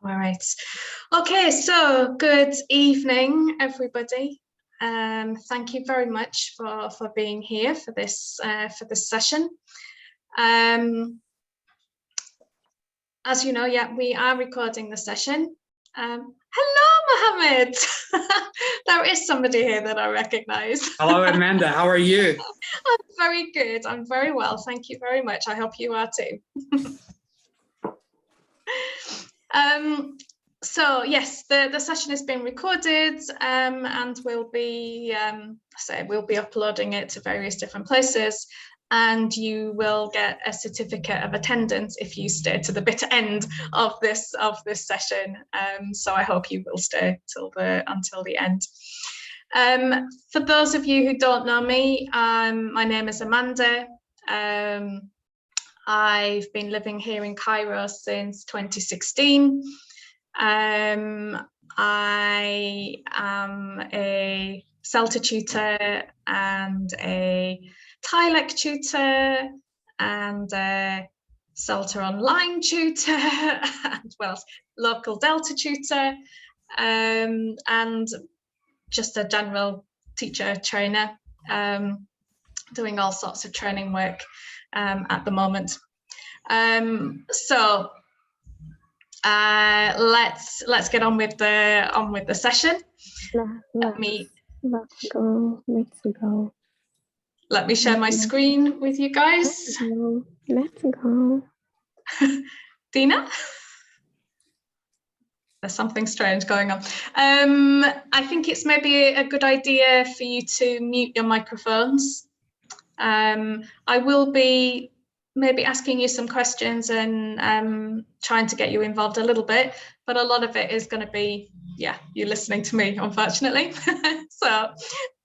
All right. Okay, so good evening, everybody. Thank you very much for being here for this session. As you know, yeah, we are recording the session. Hello, Mohammed. There is somebody here that I recognise. Hello, Amanda. How are you? I'm very good. I'm very well. Thank you very much. I hope you are too. So yes, the session has been recorded, and we'll be uploading it to various different places, and you will get a certificate of attendance if you stay to the bitter end of this session. So I hope you will stay until the end. For those of you who don't know me, my name is Amanda. I've been living here in Cairo since 2016. I am a CELTA tutor and a TILEC tutor and a CELTA online tutor and local Delta tutor, and just a general teacher trainer, doing all sorts of training work at the moment. So let's get on with the session. Let's go. Let me share my screen with you guys. Let's go. Dina? There's something strange going on. I think it's maybe a good idea for you to mute your microphones. I will be maybe asking you some questions and trying to get you involved a little bit, but a lot of it is going to be, yeah, you listening to me, unfortunately. So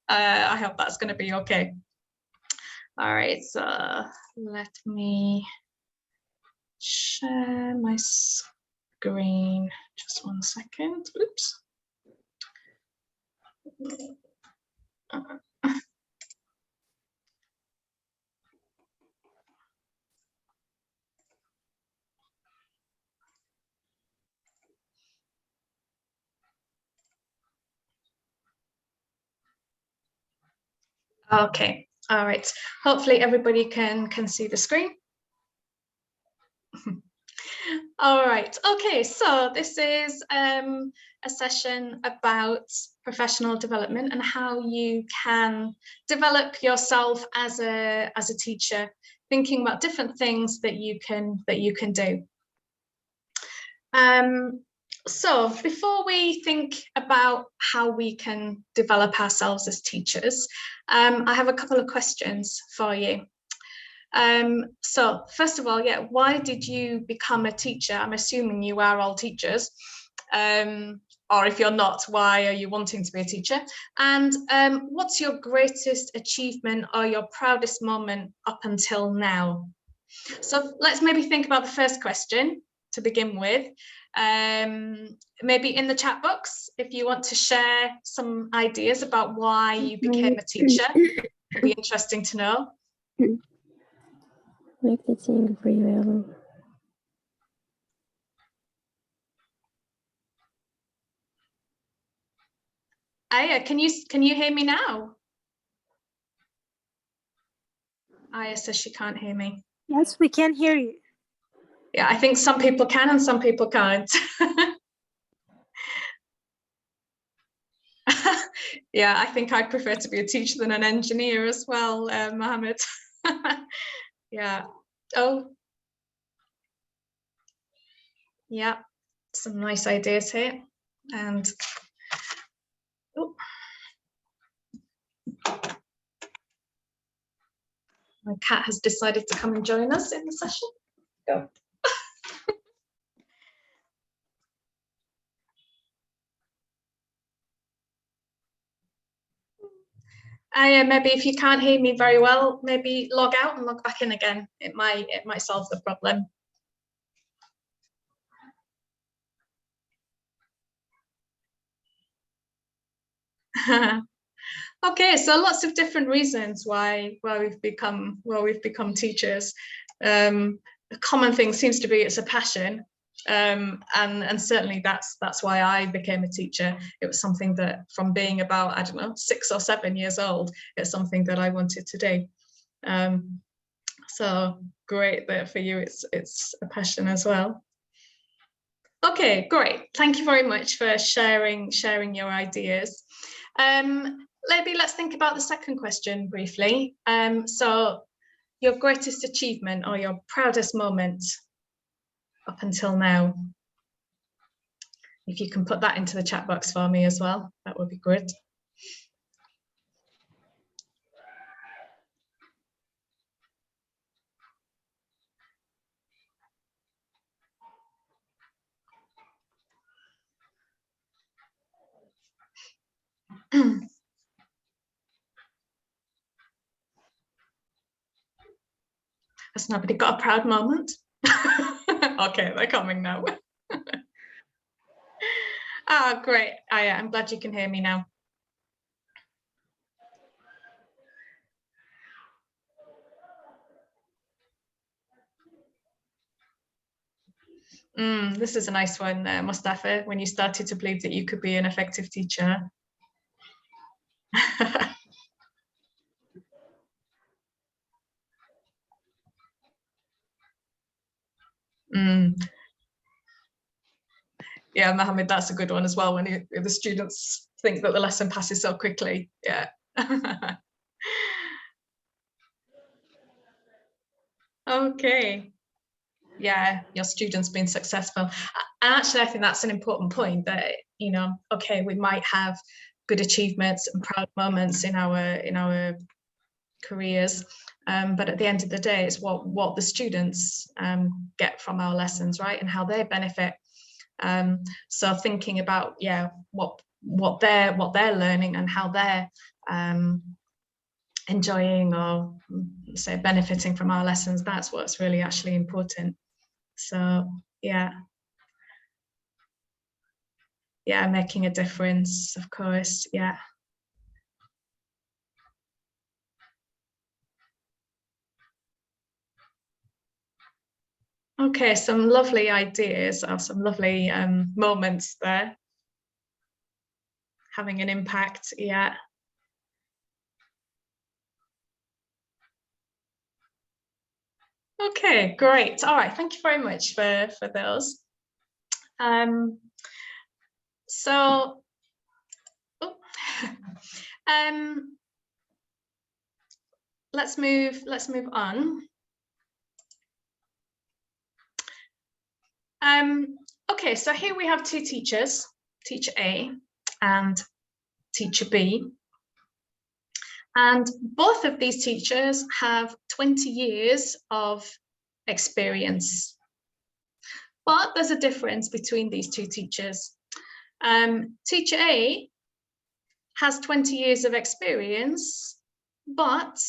I hope that's going to be okay. All right, so let me share my screen. Just 1 second. Oops. Okay, all right. Hopefully everybody can see the screen. All right, okay, so this is a session about professional development and how you can develop yourself as a teacher, thinking about different things that you can do. So before we think about how we can develop ourselves as teachers, I have a couple of questions for you. So first of all, yeah, why did you become a teacher? I'm assuming you are all teachers. Or if you're not, why are you wanting to be a teacher? And what's your greatest achievement or your proudest moment up until now? So let's maybe think about the first question to begin with. Maybe in the chat box, if you want to share some ideas about why you became a teacher, it'd be interesting to know. Make teaching very well. Aya, can you hear me now? Aya says she can't hear me. Yes, we can hear you. Yeah, I think some people can and some people can't. Yeah, I think I'd prefer to be a teacher than an engineer as well, Mohammed. Yeah. Oh. Yeah, some nice ideas here. And oh. My cat has decided to come and join us in the session. Go. Maybe if you can't hear me very well, maybe log out and log back in again. It might solve the problem. Okay, so lots of different reasons why we've become teachers. A common thing seems to be it's a passion. And certainly that's why I became a teacher. It was something that from being about, I don't know, 6 or 7 years old, it's something that I wanted to do. So great that for you it's a passion as well. Okay, great. Thank you very much for sharing your ideas. Maybe let's think about the second question briefly. So your greatest achievement or your proudest moment up until now. If you can put that into the chat box for me as well, that would be good. Has nobody got a proud moment? Okay, they're coming now. Ah, great. Yeah, I'm glad you can hear me now. This is a nice one, Mustafa, when you started to believe that you could be an effective teacher. Yeah, Mohammed, that's a good one as well, when the students think that the lesson passes so quickly. Yeah. Okay. Yeah, your students being successful. And actually, I think that's an important point, that, you know, okay, we might have good achievements and proud moments in our careers, but at the end of the day, it's what the students get from our lessons, right, and how they benefit. So thinking about, yeah, what they're learning and how they're enjoying or say benefiting from our lessons, that's what's really actually important. So yeah, making a difference, of course. Yeah. Okay, some lovely ideas, or some lovely moments there. Having an impact, yeah. Okay, great. All right, thank you very much for those. So, let's move on. Okay, so here we have two teachers, teacher A and teacher B. And both of these teachers have 20 years of experience. But there's a difference between these two teachers. Teacher A has 20 years of experience, but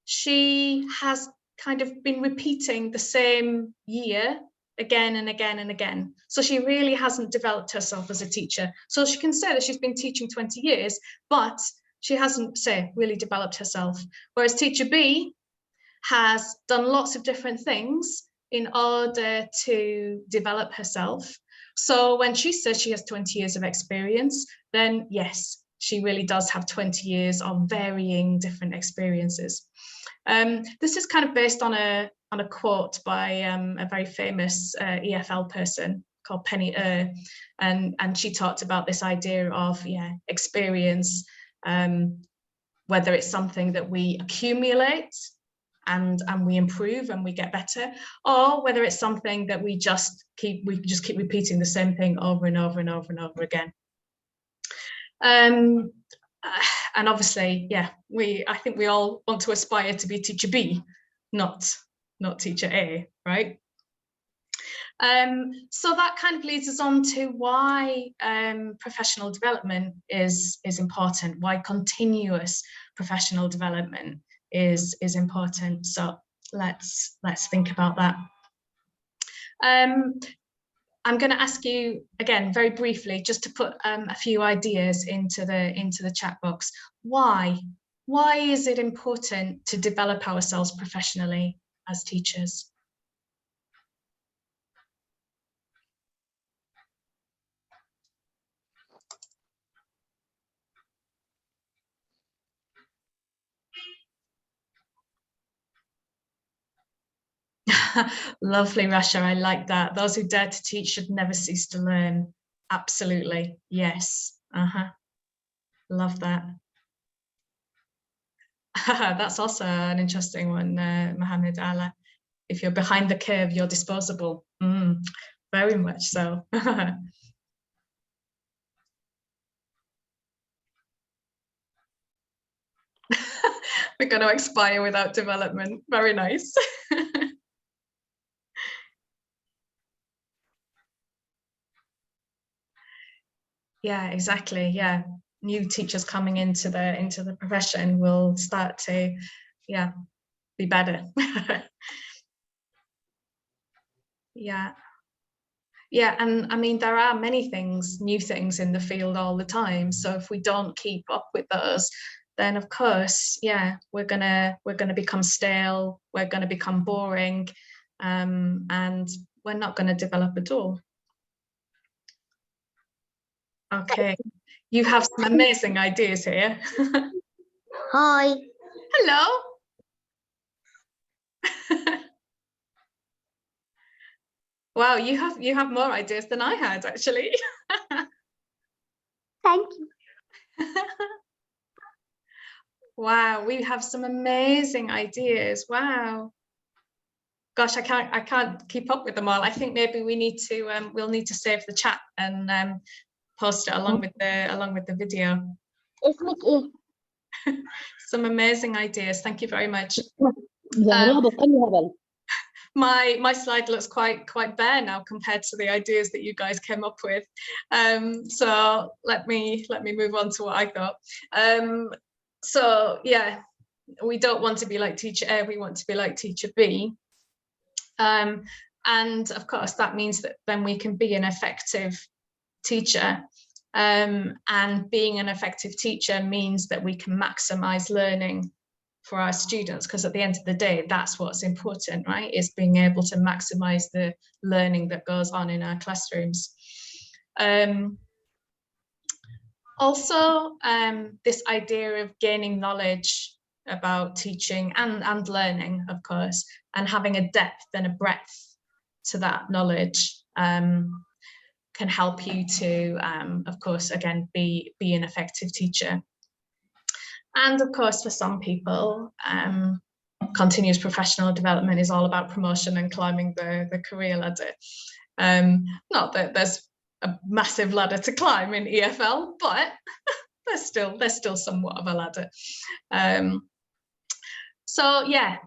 she has kind of been repeating the same year again and again and again. So she really hasn't developed herself as a teacher. So she can say that she's been teaching 20 years, but she hasn't, say, really developed herself. Whereas teacher B has done lots of different things in order to develop herself. So when she says she has 20 years of experience, then yes, she really does have 20 years of varying different experiences. This is kind of based on a quote by a very famous EFL person called Penny and she talked about this idea of experience, whether it's something that we accumulate and we improve and we get better, or whether it's something that we just keep repeating the same thing over and over and over and over again. And obviously, I think we all want to aspire to be teacher B, not teacher A, right? So that kind of leads us on to why professional development is important, why continuous professional development is important. So let's think about that. I'm going to ask you again very briefly just to put a few ideas into the chat box. Why is it important to develop ourselves professionally as teachers? Lovely, Rasha. I like that. Those who dare to teach should never cease to learn. Absolutely. Yes. Love that. That's also an interesting one, Mohammed Ala. If you're behind the curve, you're disposable. Very much so. We're going to expire without development. Very nice. Yeah, exactly. Yeah, new teachers coming into the profession will start to, yeah, be better. Yeah. Yeah, and I mean, there are many things, new things in the field all the time. So if we don't keep up with those, then of course, yeah, we're gonna become stale, we're gonna become boring, and we're not gonna develop at all. Okay, you have some amazing ideas here. Hi. Hello. Wow, you have more ideas than I had, actually. Thank you. Wow, we have some amazing ideas. Wow. Gosh, I can't keep up with them all. I think maybe we need to we'll need to save the chat and post it along with the video. It's Mickey. Some amazing ideas. Thank you very much. My slide looks quite bare now compared to the ideas that you guys came up with. So let me move on to what I thought. So yeah, we don't want to be like teacher A, we want to be like teacher B. And of course, that means that then we can be an effective teacher. And being an effective teacher means that we can maximize learning for our students, because at the end of the day, that's what's important, right? Is being able to maximize the learning that goes on in our classrooms. Also, this idea of gaining knowledge about teaching and learning, of course, and having a depth and a breadth to that knowledge can help you to, of course, again, be an effective teacher. And of course, for some people, continuous professional development is all about promotion and climbing the career ladder. Not that there's a massive ladder to climb in EFL, but there's still somewhat of a ladder. So yeah,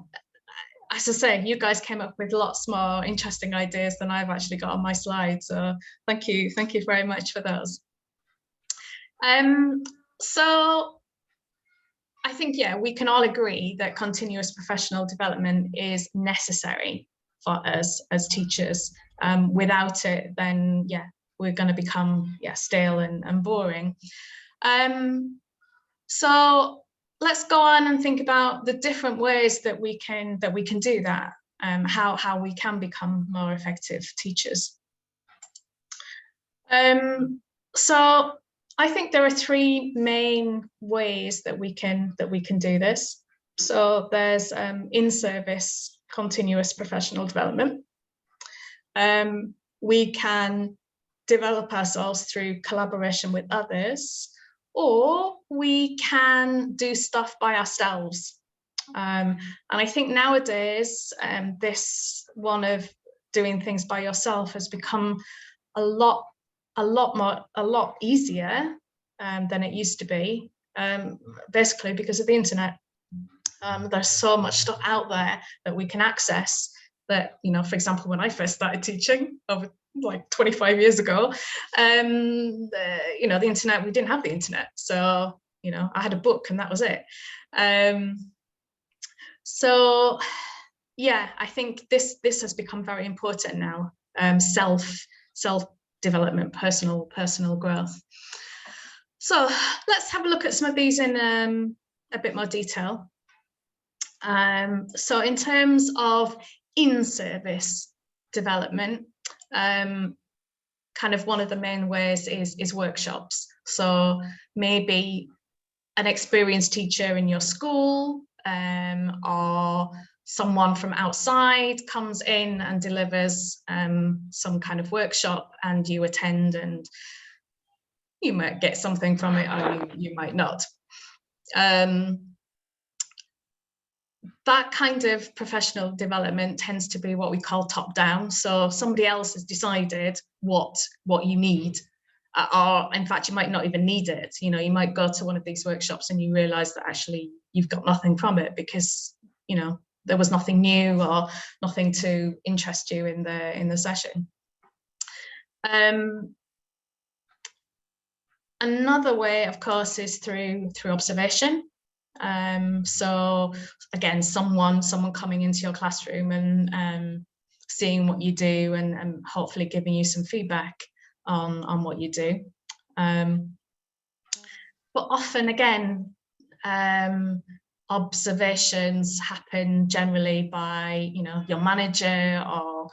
as I say, you guys came up with lots more interesting ideas than I've actually got on my slide. So thank you very much for those. So I think, yeah, we can all agree that continuous professional development is necessary for us as teachers. Without it, then yeah, we're going to become stale and boring. So let's go on and think about the different ways that we can do that. How we can become more effective teachers. So I think there are three main ways that we can do this. So there's in-service continuous professional development. We can develop ourselves through collaboration with others, or we can do stuff by ourselves. And I think nowadays, this one of doing things by yourself has become a lot easier than it used to be, basically because of the internet. There's so much stuff out there that we can access that, you know, for example, when I first started teaching over like 25 years ago, you know, the internet, we didn't have the internet. So, you know, I had a book and that was it. So yeah, I think this has become very important now. Self-development, personal growth. So let's have a look at some of these in a bit more detail. So in terms of in-service development, kind of one of the main ways is workshops. So maybe an experienced teacher in your school, or someone from outside comes in and delivers some kind of workshop, and you attend, and you might get something from it, or you might not. That kind of professional development tends to be what we call top down. So somebody else has decided what you need, or in fact, you might not even need it. You know, you might go to one of these workshops and you realize that actually you've got nothing from it because, you know, there was nothing new or nothing to interest you in the session. Another way, of course, is through observation. So again, someone coming into your classroom and seeing what you do and hopefully giving you some feedback on what you do. But often, again, observations happen generally by, you know, your manager or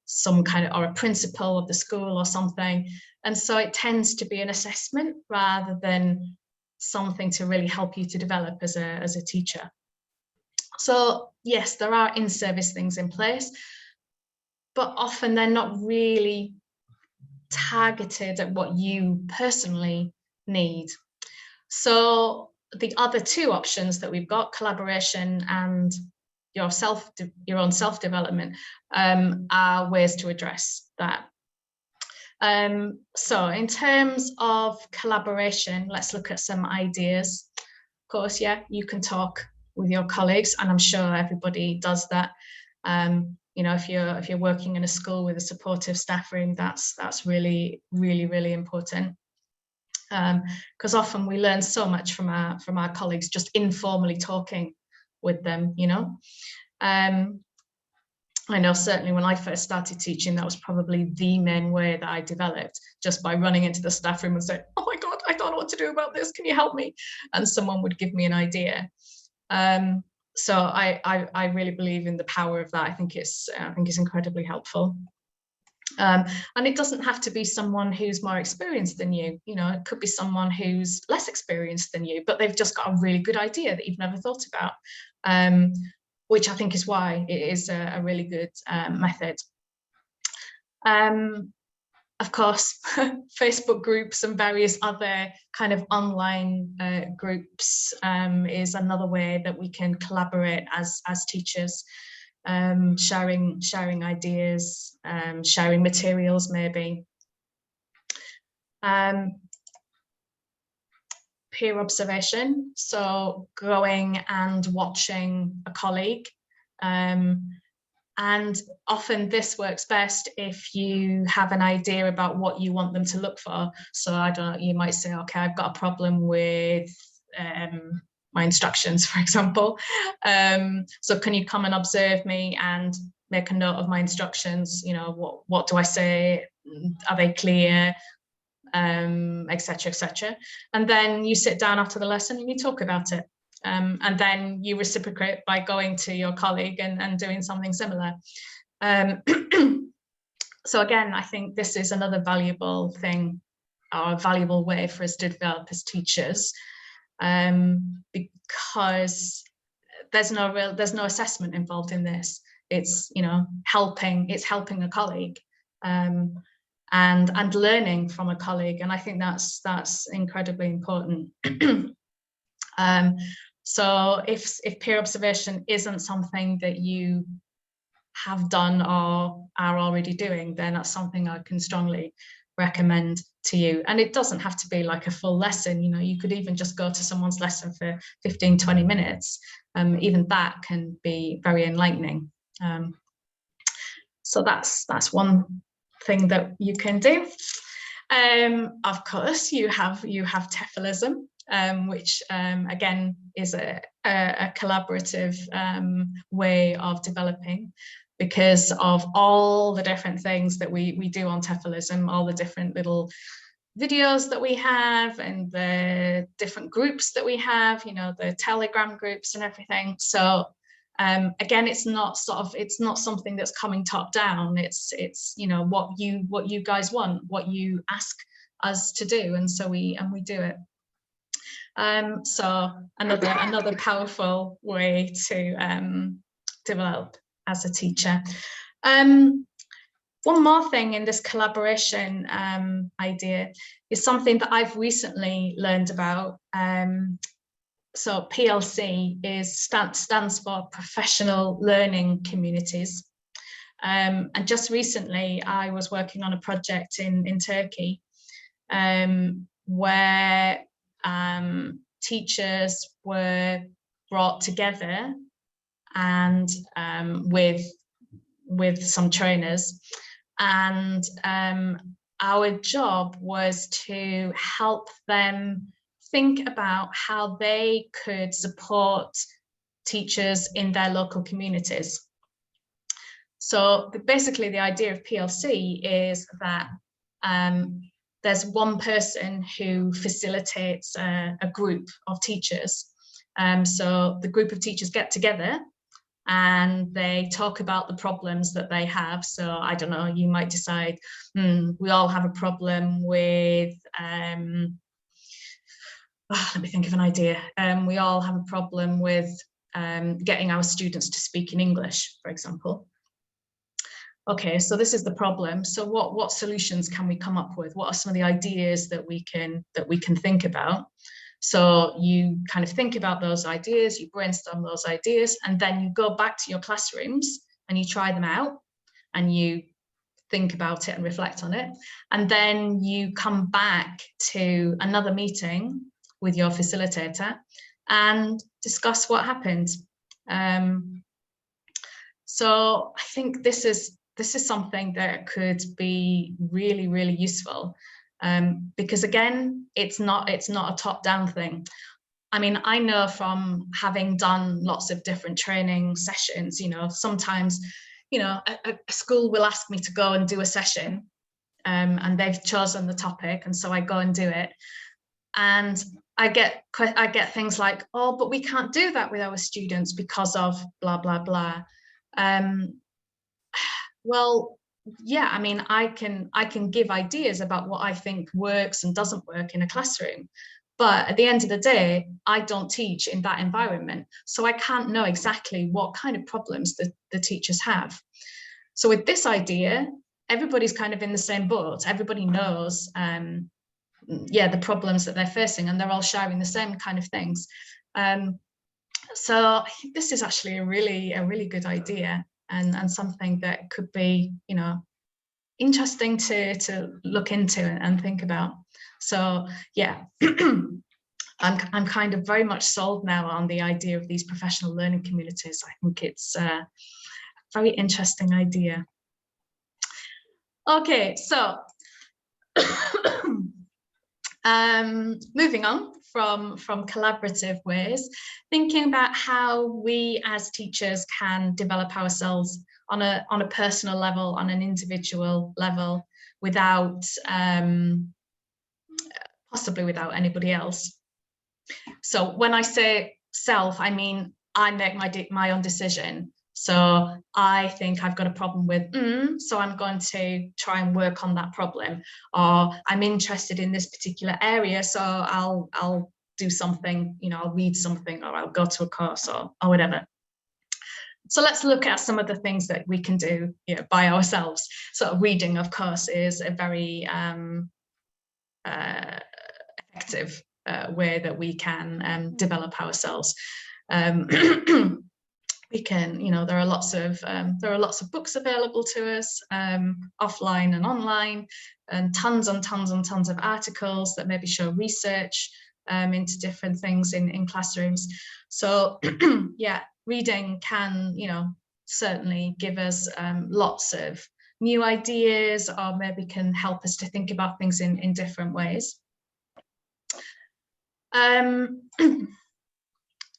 some kind of, or a principal of the school or something. And so it tends to be an assessment rather than something to really help you to develop as a teacher. So yes, there are in-service things in place, but often they're not really targeted at what you personally need. So the other two options that we've got, collaboration and your own self-development, are ways to address that. So in terms of collaboration, let's look at some ideas. Of course, yeah, you can talk with your colleagues, and I'm sure everybody does that. You know, if you're working in a school with a supportive staff room, that's really, really, really important. Because often we learn so much from our colleagues just informally talking with them, you know. I know certainly when I first started teaching, that was probably the main way that I developed, just by running into the staff room and saying, oh my God, I don't know what to do about this, can you help me? And someone would give me an idea. So I really believe in the power of that. I think it's incredibly helpful. And it doesn't have to be someone who's more experienced than you. You know, it could be someone who's less experienced than you, but they've just got a really good idea that you've never thought about, which I think is why it is a really good method. Of course, Facebook groups and various other kind of online groups is another way that we can collaborate as teachers. Sharing ideas, sharing materials maybe. Peer observation, so going and watching a colleague. And often this works best if you have an idea about what you want them to look for. So I don't know, you might say, okay, I've got a problem with my instructions, for example. So can you come and observe me and make a note of my instructions? You know, what do I say? Are they clear? Etc., etc. And then you sit down after the lesson and you talk about it. And then you reciprocate by going to your colleague and doing something similar. So again, I think this is another valuable thing, or a valuable way for us to develop as teachers, because there's no assessment involved in this. It's, you know, helping a colleague, and learning from a colleague, and I think that's incredibly important. So if peer observation isn't something that you have done or are already doing, then that's something I can strongly recommend to you. And it doesn't have to be like a full lesson, you know, you could even just go to someone's lesson for 15-20 minutes. Even that can be very enlightening. So that's one thing that you can do. Of course, you have TEFLism, which again is a collaborative way of developing, because of all the different things that we do on TEFLism, all the different little videos that we have and the different groups that we have, you know, the Telegram groups and everything. So again, it's not something that's coming top down. It's you know, what you guys want, what you ask us to do, and so we do it. So another powerful way to develop as a teacher. One more thing in this collaboration idea is something that I've recently learned about. So PLC stands for Professional Learning Communities. And just recently, I was working on a project in Turkey where teachers were brought together and with some trainers, and our job was to help them think about how they could support teachers in their local communities. So basically the idea of PLC is that there's one person who facilitates a group of teachers. So the group of teachers get together and they talk about the problems that they have. So I don't know, you might decide, we all have a problem with, let me think of an idea. We all have a problem with getting our students to speak in English, for example. Okay, so this is the problem. So what solutions can we come up with? What are some of the ideas that we can think about? So you kind of think about those ideas, you brainstorm those ideas, and then you go back to your classrooms and you try them out and you think about it and reflect on it. And then you come back to another meeting with your facilitator and discuss what happened. So I think this is something that could be really, really useful. Because again, it's not a top-down thing. I mean, I know from having done lots of different training sessions, sometimes, a school will ask me to go and do a session, and they've chosen the topic, and so I go and do it. And I get things like, oh, but we can't do that with our students because of blah, blah, blah. Well, yeah, I mean, I can give ideas about what I think works and doesn't work in a classroom, but at the end of the day, I don't teach in that environment, so I can't know exactly what kind of problems the teachers have. So with this idea, everybody's kind of in the same boat. Everybody knows, the problems that they're facing, and they're all sharing the same kind of things. So I think this is actually a really good idea. And something that could be, interesting to look into and think about. So yeah, I'm kind of very much sold now on the idea of these professional learning communities. I think it's a very interesting idea. Okay, so moving on from collaborative ways, thinking about how we as teachers can develop ourselves on a personal level, on an individual level, without possibly without anybody else. So when I say self, I mean I make my own decision. So I think I've got a problem with, so I'm going to try and work on that problem. Or I'm interested in this particular area, so I'll do something, I'll read something, or I'll go to a course or whatever. So let's look at some of the things that we can do by ourselves. So reading, of course, is a very effective way that we can develop ourselves. We can, there are lots of books available to us, offline and online, and tons and tons and tons of articles that maybe show research into different things in classrooms. So yeah, reading can, certainly give us lots of new ideas, or maybe can help us to think about things in different ways.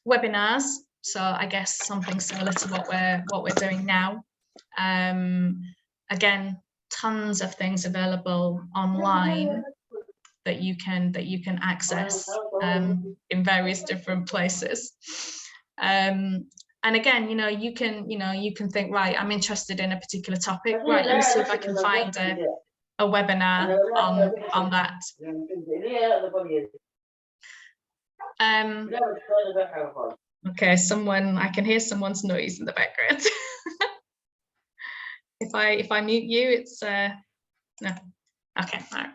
Webinars. So I guess something similar to what we're doing now. Again, tons of things available online that you can access in various different places. And again, you can think, right, I'm interested in a particular topic. Right, let me see if I can find a webinar on that. Okay, I can hear someone's noise in the background. If I mute you, it's no. Okay, all right.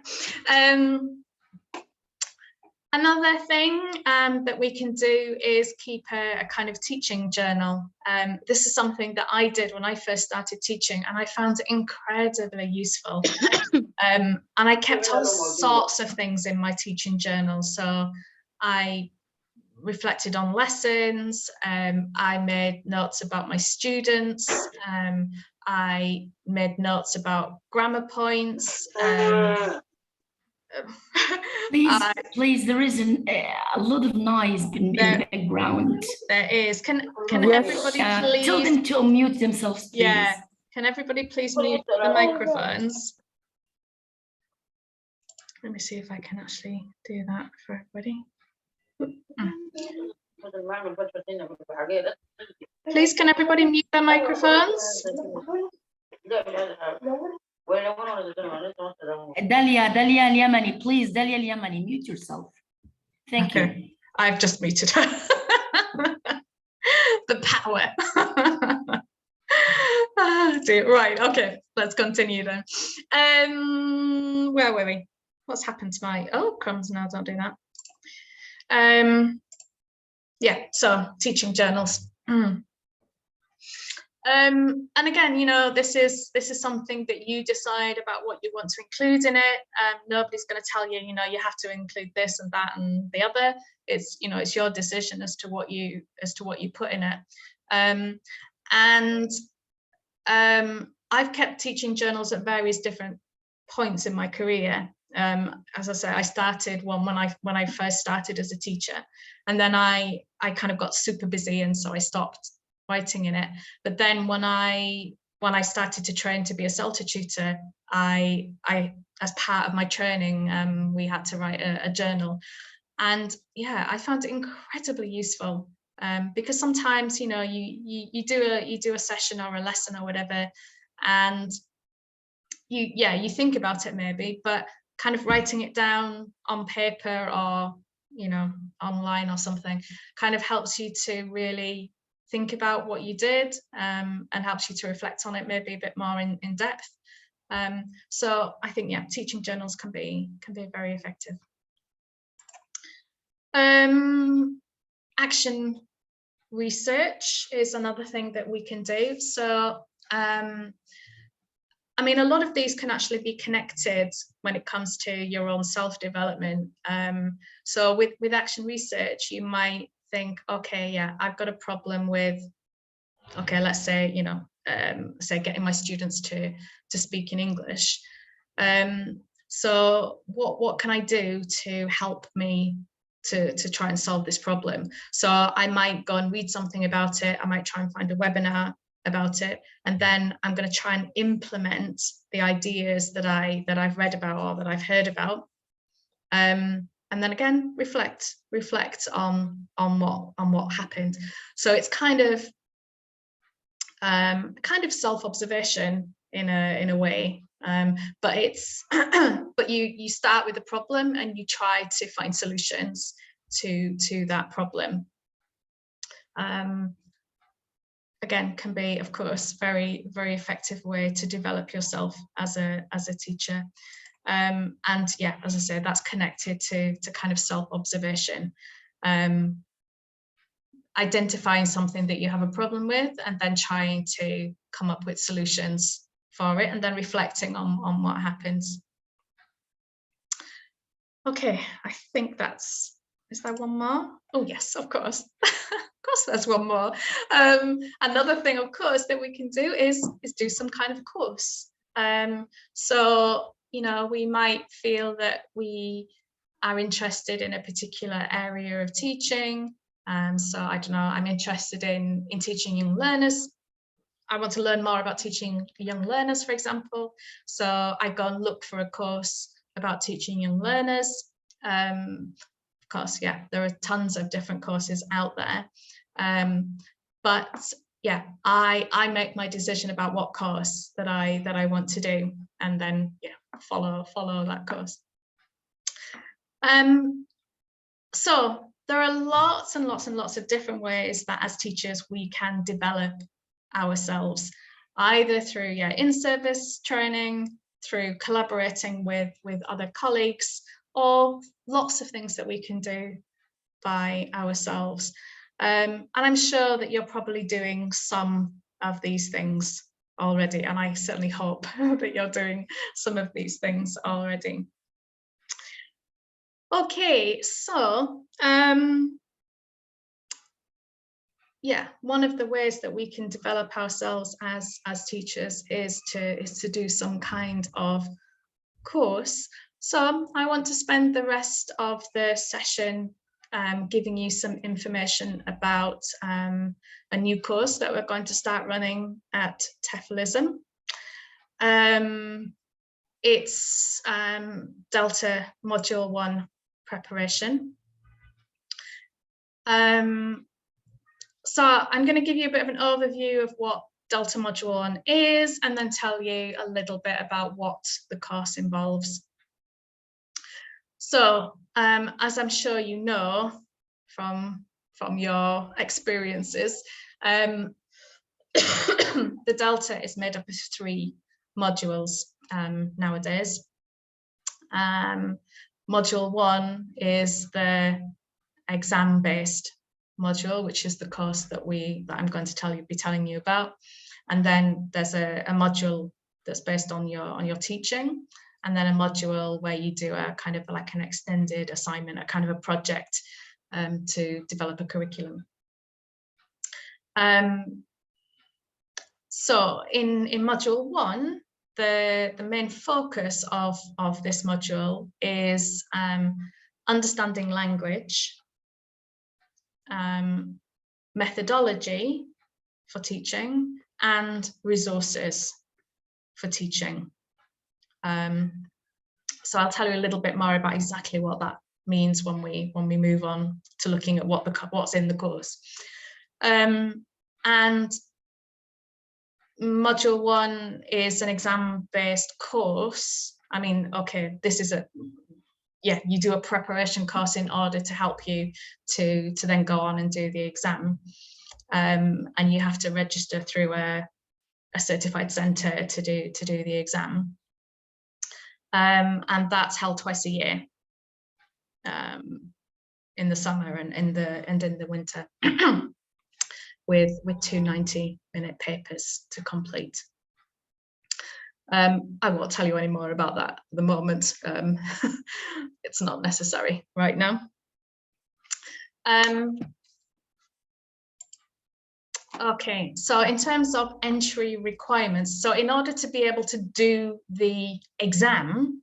Another thing that we can do is keep a kind of teaching journal. This is something that I did when I first started teaching, and I found it incredibly useful. And I kept all sorts of things in my teaching journal. So I reflected on lessons, I made notes about my students, I made notes about grammar points. Please, there is a lot of noise in the background. There is. Can Yes. everybody please tell them to unmute themselves, please? Yeah. Can everybody please mute the microphones? Let me see if I can actually do that for everybody. Please, can everybody mute their microphones? Dalia Al-Yamani, please, Dalia Al-Yamani, mute yourself. Thank you. I've just muted her. The power. Right, okay, let's continue then. Where were we? What's happened to my, oh, crumbs, no, don't do that. Yeah, so teaching journals. And again, you know, this is something that you decide about what you want to include in it. Nobody's going to tell you, you know, you have to include this and that and the other. It's, you know, it's your decision as to what you put in it. I've kept teaching journals at various different points in my career. As I say, I started one when I first started as a teacher, and then I kind of got super busy, and so I stopped writing in it. But then when I started to train to be a CELTA tutor, I as part of my training, we had to write a journal, and yeah, I found it incredibly useful. Because sometimes, you know, you do a session or a lesson or whatever, and you think about it maybe, but kind of writing it down on paper or, you know, online or something kind of helps you to really think about what you did, and helps you to reflect on it maybe a bit more in depth. So I think, yeah, teaching journals can be very effective. Action research is another thing that we can do. So I mean, a lot of these can actually be connected when it comes to your own self-development. So with action research, you might think, okay, yeah, I've got a problem with, okay, let's say, you know, say getting my students to speak in English. So what can I do to help me to try and solve this problem? So I might go and read something about it. I might try and find a webinar about it, and then I'm going to try and implement the ideas that I've read about or that I've heard about, and then again reflect on what happened. So it's kind of self-observation in a way, but it's but you start with a problem and you try to find solutions to that problem. Again, can be, of course, very effective way to develop yourself as a teacher. And yeah, as I said, that's connected to kind of self-observation, identifying something that you have a problem with and then trying to come up with solutions for it, and then reflecting on what happens. Okay, I think that's, is there one more? Oh yes, of course. Of course there's one more. Another thing, of course, that we can do is do some kind of course. So, you know, we might feel that we are interested in a particular area of teaching. So I don't know, I'm interested in teaching young learners. I want to learn more about teaching young learners, for example. So I go and look for a course about teaching young learners. Of course, yeah, there are tons of different courses out there. But yeah, I make my decision about what course that I want to do, and then yeah, follow that course. So there are lots and lots and lots of different ways that as teachers we can develop ourselves, either through in-service training, through collaborating with other colleagues, or lots of things that we can do by ourselves. And I'm sure that you're probably doing some of these things already, and I certainly hope that you're doing some of these things already. Okay, so one of the ways that we can develop ourselves as teachers is to do some kind of course. So I want to spend the rest of the session giving you some information about a new course that we're going to start running at TEFLism. It's Delta Module 1 preparation. So I'm going to give you a bit of an overview of what Delta Module 1 is, and then tell you a little bit about what the course involves. So, as I'm sure you know from your experiences, the Delta is made up of 3 modules nowadays. Module 1 is the exam-based module, which is the course that I'm going to be telling you about, and then there's a module that's based on your teaching, and then a module where you do a kind of like an extended assignment, a kind of a project to develop a curriculum. So in module 1, the main focus of this module is understanding language, methodology for teaching, and resources for teaching. So I'll tell you a little bit more about exactly what that means when we move on to looking at what's in the course. And module 1 is an exam-based course. I mean, okay, this is you do a preparation course in order to help you to then go on and do the exam. And you have to register through a certified centre to do the exam. And that's held twice a year, in the summer and in the winter, with 2 90-minute papers to complete. I won't tell you any more about that at the moment. It's not necessary right now. Okay, so in terms of entry requirements, so in order to be able to do the exam,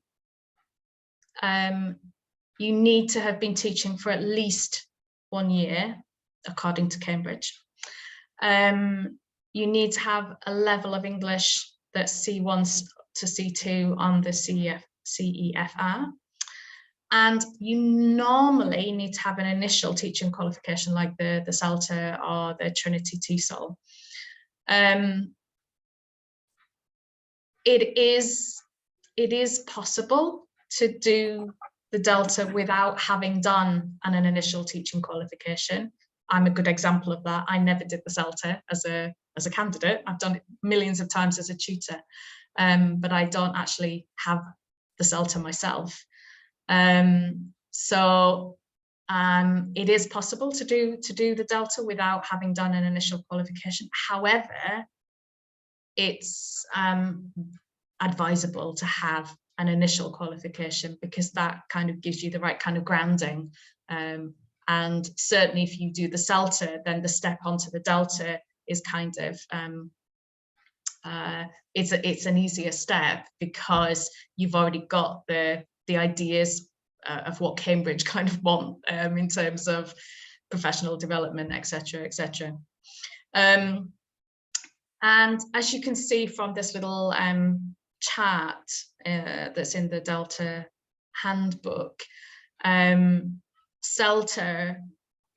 you need to have been teaching for at least 1 year, according to Cambridge. You need to have a level of English that's C1 to C2 on the CEFR. And you normally need to have an initial teaching qualification like the CELTA or the Trinity TESOL. It is possible to do the Delta without having done an initial teaching qualification. I'm a good example of that. I never did the CELTA as a candidate. I've done it millions of times as a tutor, but I don't actually have the CELTA myself. It is possible to do the Delta without having done an initial qualification. However, it's advisable to have an initial qualification because that kind of gives you the right kind of grounding. And certainly if you do the CELTA, then the step onto the Delta is kind of, it's an easier step because you've already got the ideas of what Cambridge kind of want in terms of professional development, etc., etc. And as you can see from this little chart that's in the Delta handbook, CELTA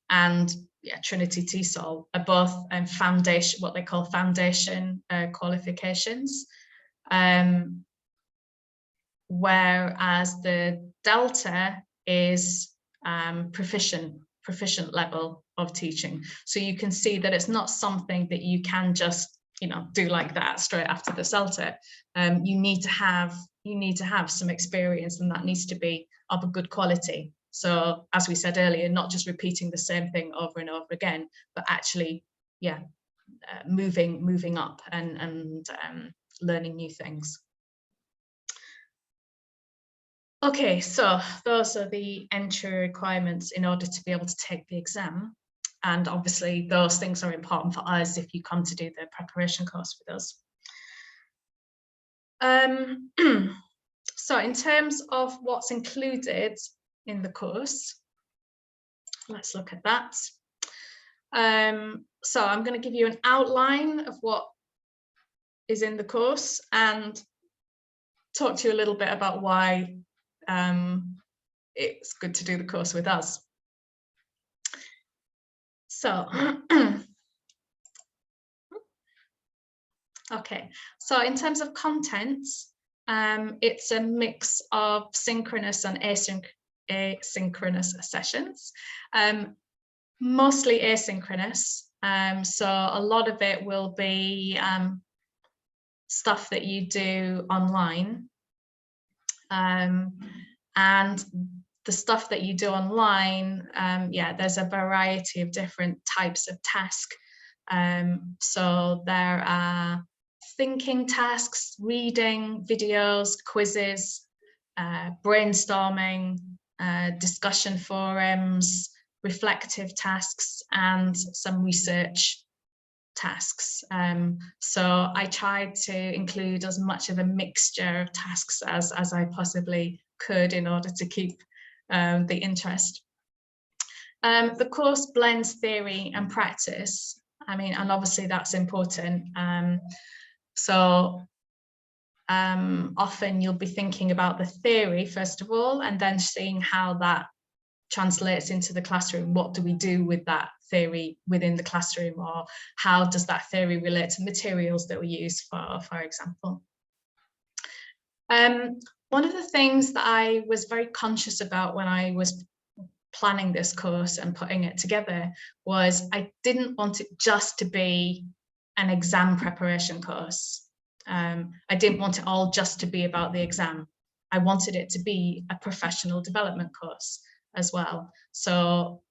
and Trinity TESOL are both foundation, what they call foundation qualifications, whereas the Delta is proficient proficient level of teaching. So you can see that it's not something that you can just, you know, do like that straight after the CELTA. You need to have some experience, and that needs to be of a good quality. So as we said earlier, not just repeating the same thing over and over again, but actually, yeah, moving up and learning new things. Okay, so those are the entry requirements in order to be able to take the exam. And obviously those things are important for us if you come to do the preparation course with us. So in terms of what's included in the course, let's look at that. So I'm going to give you an outline of what is in the course and talk to you a little bit about why it's good to do the course with us. So, okay, so in terms of contents, it's a mix of synchronous and asynchronous sessions, mostly asynchronous. So a lot of it will be stuff that you do online. And the stuff that you do online, yeah, there's a variety of different types of tasks. So there are thinking tasks, reading, videos, quizzes, brainstorming, discussion forums, reflective tasks, and some research tasks. So I tried to include as much of a mixture of tasks as I possibly could in order to keep the interest. The course blends theory and practice. I mean, and obviously that's important. Often you'll be thinking about the theory first of all, and then seeing how that translates into the classroom. What do we do with that theory within the classroom, or how does that theory relate to materials that we use, for example. One of the things that I was very conscious about when I was planning this course and putting it together was I didn't want it just to be an exam preparation course. I didn't want it all just to be about the exam. I wanted it to be a professional development course as well. So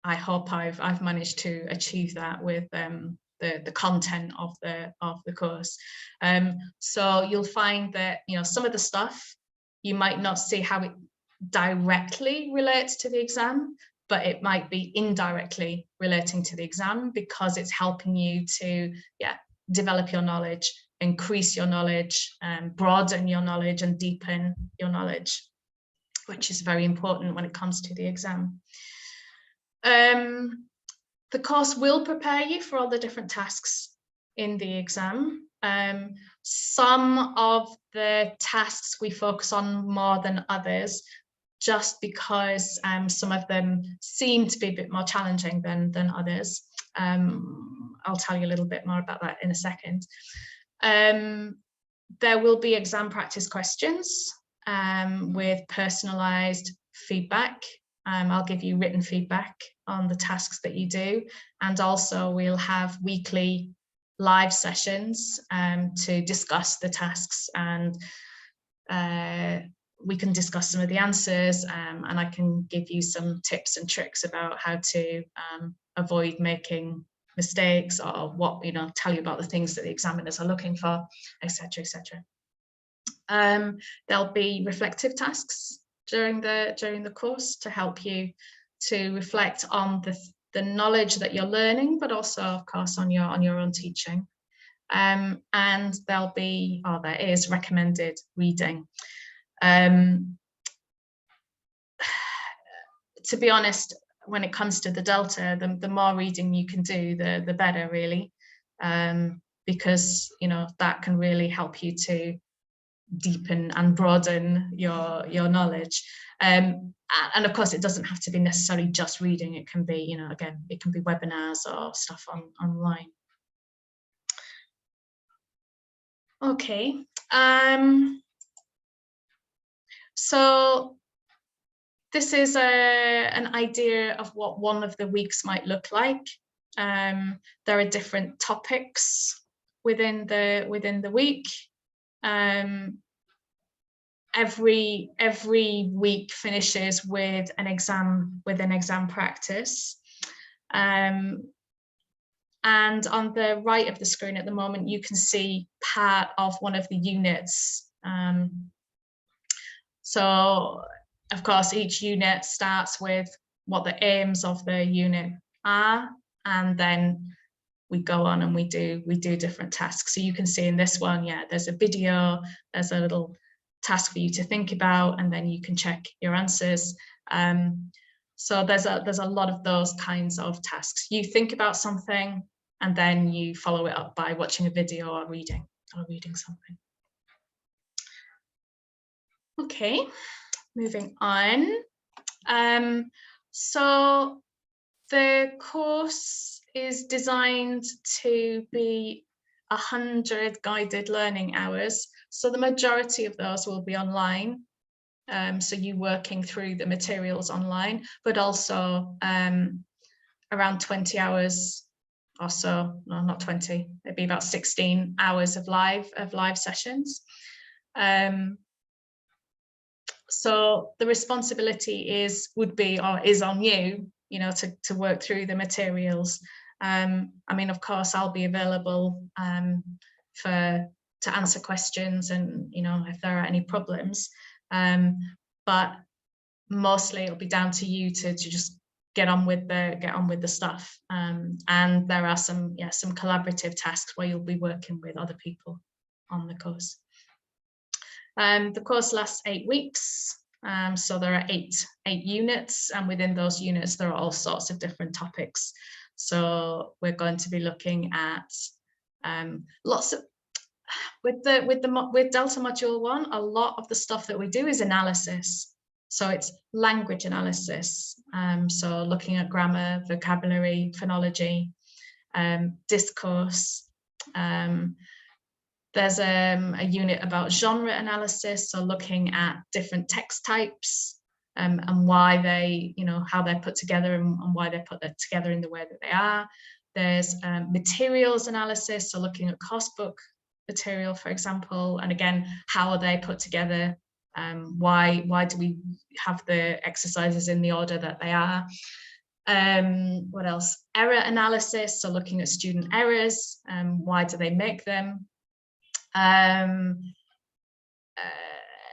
I hope I've managed to achieve that with the content of the course. So you'll find that, you know, some of the stuff you might not see how it directly relates to the exam, but it might be indirectly relating to the exam because it's helping you to, yeah, develop your knowledge, increase your knowledge, broaden your knowledge and deepen your knowledge, which is very important when it comes to the exam. The course will prepare you for all the different tasks in the exam. Some of the tasks we focus on more than others, just because some of them seem to be a bit more challenging than others. I'll tell you a little bit more about that in a second. There will be exam practice questions with personalised feedback. I'll give you written feedback on the tasks that you do, and also we'll have weekly live sessions to discuss the tasks, and we can discuss some of the answers, and I can give you some tips and tricks about how to avoid making mistakes, or what, you know, tell you about the things that the examiners are looking for, etc., etc. There'll be reflective tasks during the course to help you to reflect on the knowledge that you're learning, but also, of course, on your own teaching. And there'll be, or there is, recommended reading. To be honest, when it comes to the Delta, the more reading you can do, the better, really, because, you know, that can really help you to deepen and broaden your knowledge. And of course, it doesn't have to be necessarily just reading. It can be, you know, again, it can be webinars or stuff online. Okay. So this is an idea of what one of the weeks might look like. There are different topics within the week. Every week finishes with an exam practice. And on the right of the screen at the moment, you can see part of one of the units. So, of course, each unit starts with what the aims of the unit are, and then we go on and we do different tasks. So you can see in this one, yeah, there's a video, there's a little task for you to think about, and then you can check your answers. So there's a lot of those kinds of tasks. You think about something, and then you follow it up by watching a video or reading something. Okay, moving on. So the course is designed to be 100 guided learning hours. So the majority of those will be online. So you working through the materials online, but also around 20 hours or so, no, not 20, it'd be about 16 hours of live sessions. So the responsibility is on you, you know, to work through the materials. I mean, of course, I'll be available to answer questions, and you know, if there are any problems. But mostly it'll be down to you to just get on with the stuff. And there are some collaborative tasks where you'll be working with other people on the course. The course lasts 8 weeks, so there are eight units, and within those units there are all sorts of different topics. So we're going to be looking at lots of with Delta Module 1. A lot of the stuff that we do is analysis. So it's language analysis. So looking at grammar, vocabulary, phonology, discourse. There's a unit about genre analysis, so looking at different text types and why they, you know, how they're put together and why they're put together in the way that they are. There's materials analysis, so looking at course book material, for example, and again, how are they put together? Why do we have the exercises in the order that they are? What else? Error analysis, so looking at student errors, why do they make them?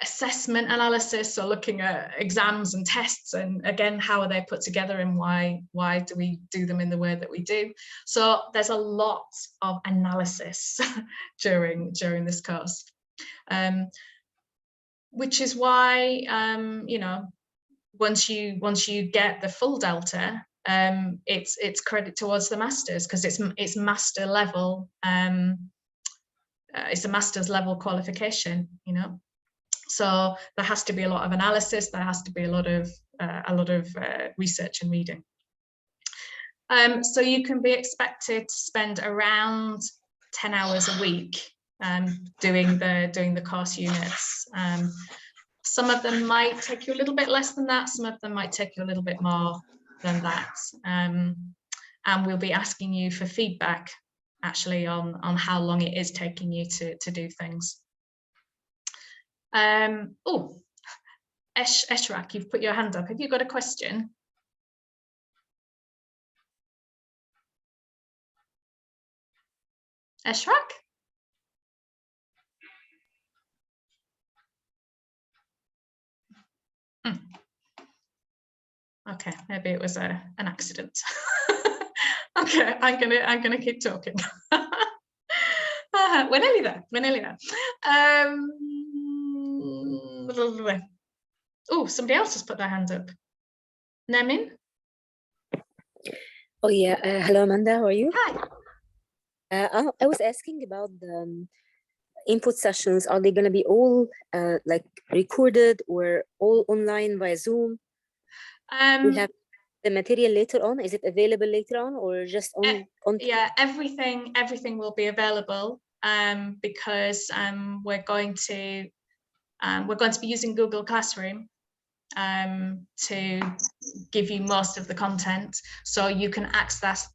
Assessment analysis, so looking at exams and tests, and again, how are they put together and why do we do them in the way that we do? So there's a lot of analysis during this course, which is why you know, once you get the full Delta, it's credit towards the masters, because it's master level. It's a master's level qualification, you know. So there has to be a lot of analysis. There has to be a lot of research and reading. So you can be expected to spend around 10 hours a week doing the course units. Some of them might take you a little bit less than that. Some of them might take you a little bit more than that. And we'll be asking you for feedback, actually, on how long it is taking you to do things. Oh, Eshrak, you've put your hand up. Have you got a question? Eshrak? Okay, maybe it was an accident. Okay, I'm gonna keep talking. We're nearly there. Oh, somebody else has put their hand up. Nemin? Oh yeah, hello Amanda, how are you? Hi. I was asking about the input sessions. Are they going to be all like recorded or all online via Zoom? We have the material later on. Is it available later on or just on? Yeah, everything will be available because we're going to be using Google Classroom. to give you most of the content, so you can access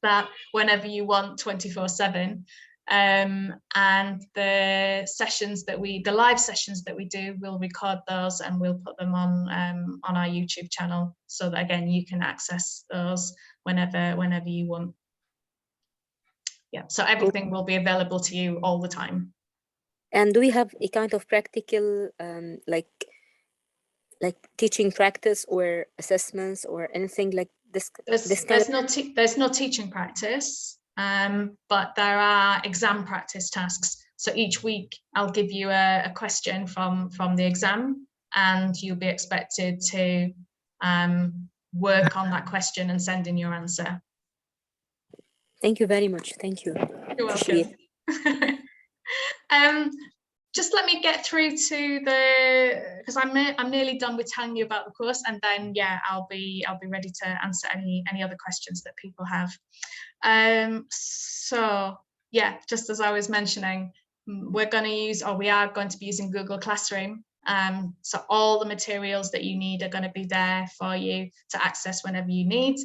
that whenever you want, 24/7. And the live sessions that we do, we'll record those and we'll put them on our YouTube channel, so that again you can access those whenever you want. Yeah, so everything will be available to you all the time. And do we have a kind of practical like teaching practice or assessments or anything like this? There's no teaching practice, but there are exam practice tasks. So each week I'll give you a question from the exam, and you'll be expected to work on that question and send in your answer. Thank you very much. Thank you. You're welcome. Just let me get through to because I'm nearly done with telling you about the course, and then yeah, I'll be ready to answer any other questions that people have. So yeah, just as I was mentioning, we are going to be using Google Classroom. So all the materials that you need are going to be there for you to access whenever you need.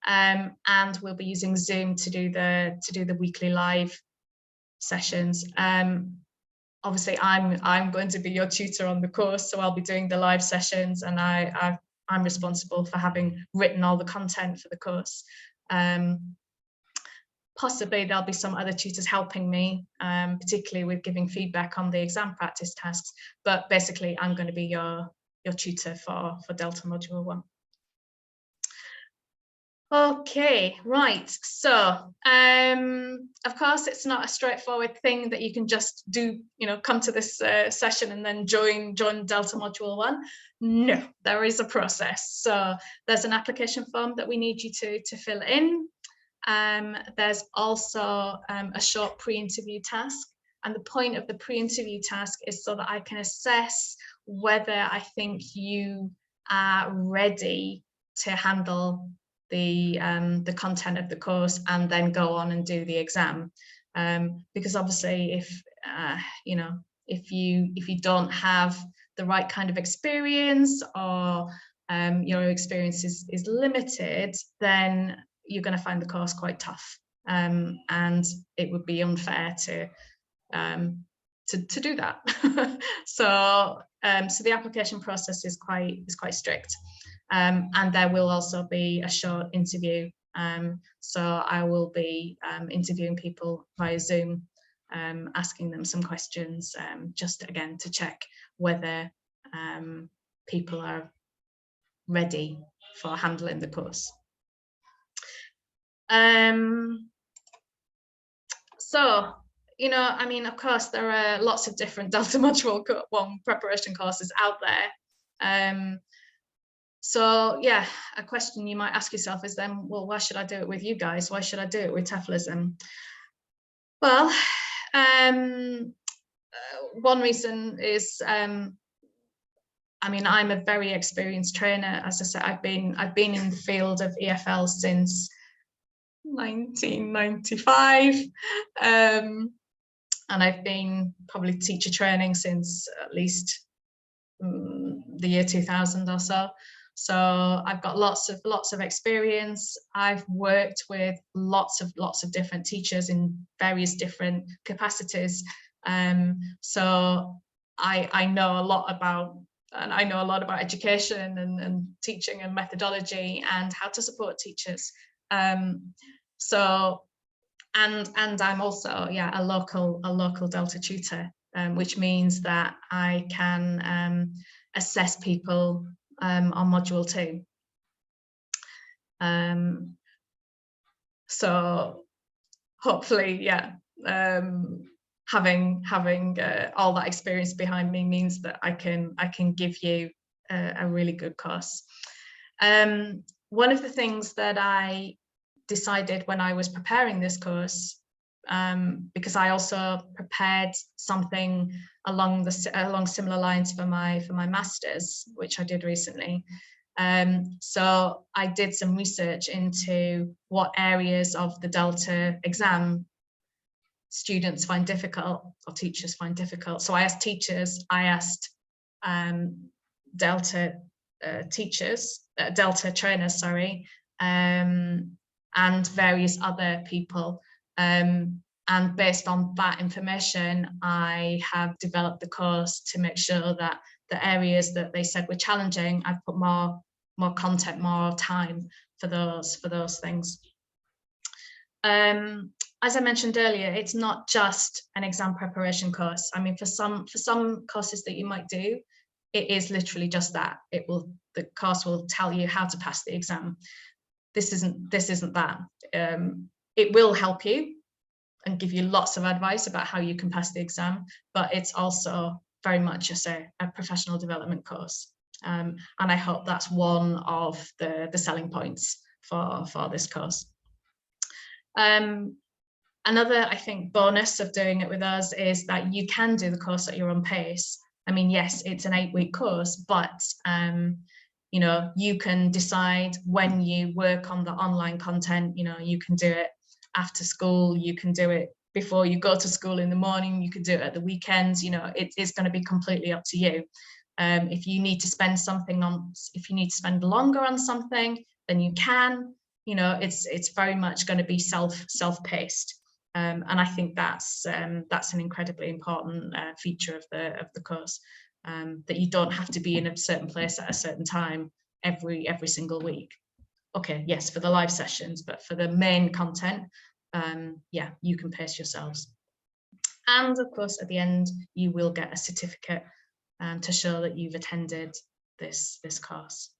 And we'll be using Zoom to do the weekly live sessions. Obviously, I'm going to be your tutor on the course, so I'll be doing the live sessions, and I'm responsible for having written all the content for the course. Possibly there'll be some other tutors helping me, particularly with giving feedback on the exam practice tasks. But basically, I'm going to be your tutor for Delta Module 1. Okay, right. So, of course, it's not a straightforward thing that you can just do, come to this session and then join Delta Module 1. No, there is a process. So there's an application form that we need you to fill in. There's also a short pre-interview task. And the point of the pre-interview task is so that I can assess whether I think you are ready to handle the content of the course and then go on and do the exam, because obviously if you don't have the right kind of experience, or your experience is limited, then you're going to find the course quite tough, and it would be unfair to do that. So the application process is quite strict. And there will also be a short interview. So I will be interviewing people via Zoom, asking them some questions, just again to check whether people are ready for handling the course. So, of course, there are lots of different Delta Module 1 preparation courses out there. So yeah, a question you might ask yourself is then, well, why should I do it with you guys? Why should I do it with TEFLism? Well, one reason is, I'm a very experienced trainer. As I said, I've been in the field of EFL since 1995, and I've been probably teacher training since at least the year 2000 or so. So I've got lots of experience. I've worked with lots of different teachers in various different capacities. So I know a lot about education and teaching and methodology and how to support teachers. So and I'm also a local Delta tutor, which means that I can assess people on Module 2. So hopefully, having all that experience behind me means that I can give you a really good course. One of the things that I decided when I was preparing this course, because I also prepared something along similar lines for my master's, which I did recently. So I did some research into what areas of the Delta exam students find difficult or teachers find difficult. So I asked teachers, I asked Delta Delta trainers, sorry, and various other people. And based on that information, I have developed the course to make sure that the areas that they said were challenging, I've put more content, more time for those things. As I mentioned earlier, it's not just an exam preparation course. I mean, for some courses that you might do, it is literally just that. The course will tell you how to pass the exam. This isn't that. It will help you and give you lots of advice about how you can pass the exam, but it's also very much a professional development course. And I hope that's one of the selling points for this course. Another, I think, bonus of doing it with us is that you can do the course at your own pace. I mean, yes, it's an 8-week course, but you know, you can decide when you work on the online content. You know, you can do it after school, you can do it before you go to school in the morning, you can do it at the weekends. You know, it's going to be completely up to you. If you need to spend longer on something, then you can. You know, it's very much going to be self-paced, and I think that's an incredibly important feature of the course, that you don't have to be in a certain place at a certain time every single week. Okay, yes, for the live sessions, but for the main content, yeah, you can pace yourselves. And of course, at the end, you will get a certificate to show that you've attended this course.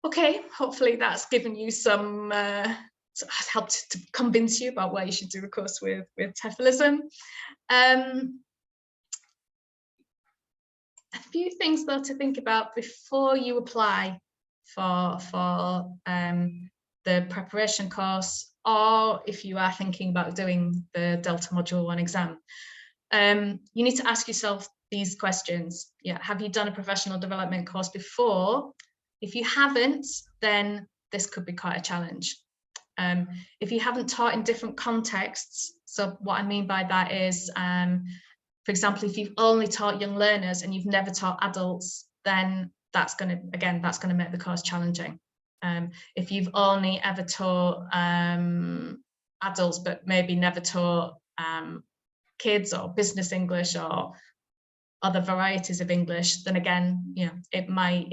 Okay, hopefully that's given you some, has helped to convince you about why you should do the course with TEFLism. A few things though to think about before you apply for the preparation course, or if you are thinking about doing the Delta Module 1 exam. You need to ask yourself these questions. Yeah, have you done a professional development course before? If you haven't, then this could be quite a challenge. If you haven't taught in different contexts, so what I mean by that is, for example, if you've only taught young learners and you've never taught adults, then that's going to make the course challenging. If you've only ever taught adults but maybe never taught kids or business English or other varieties of English, then again, you know, it might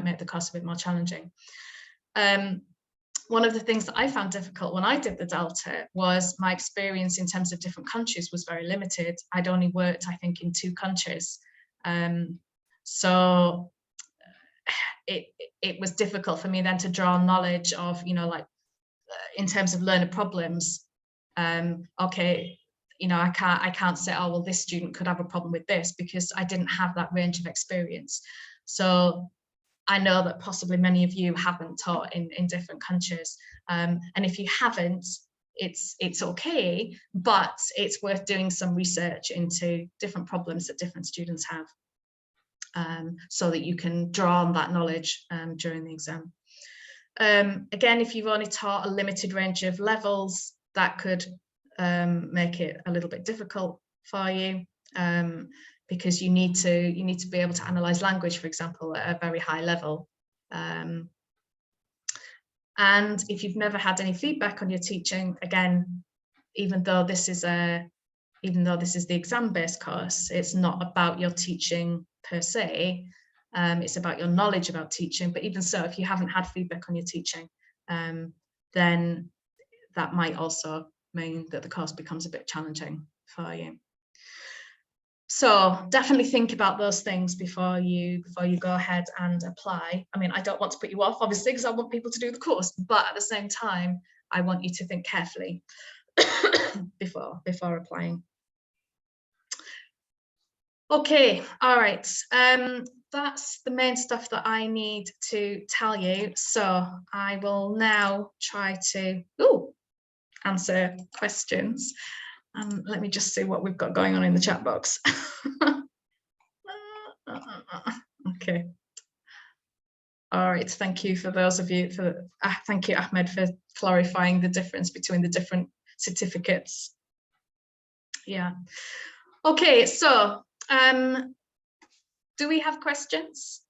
make the course a bit more challenging. One of the things that I found difficult when I did the Delta was my experience in terms of different countries was very limited. I'd only worked, I think, in 2 countries. So it was difficult for me then to draw knowledge of, you know, like in terms of learner problems. Okay, you know, I can't say, oh, well, this student could have a problem with this, because I didn't have that range of experience. So I know that possibly many of you haven't taught in different countries. And if you haven't, it's okay, but it's worth doing some research into different problems that different students have, so that you can draw on that knowledge during the exam. Again, if you've only taught a limited range of levels, that could make it a little bit difficult for you, because you need to be able to analyze language, for example, at a very high level. And if you've never had any feedback on your teaching, again, even though this is the exam-based course, it's not about your teaching per se. It's about your knowledge about teaching. But even so, if you haven't had feedback on your teaching, then that might also mean that the course becomes a bit challenging for you. So definitely think about those things before you go ahead and apply. I mean, I don't want to put you off, obviously, because I want people to do the course, but at the same time, I want you to think carefully before applying. Okay, all right. That's the main stuff that I need to tell you. So I will now try to answer questions. Let me just see what we've got going on in the chat box. Okay. All right, thank you for those of you, thank you, Ahmed, for clarifying the difference between the different certificates. Yeah. Okay, so do we have questions?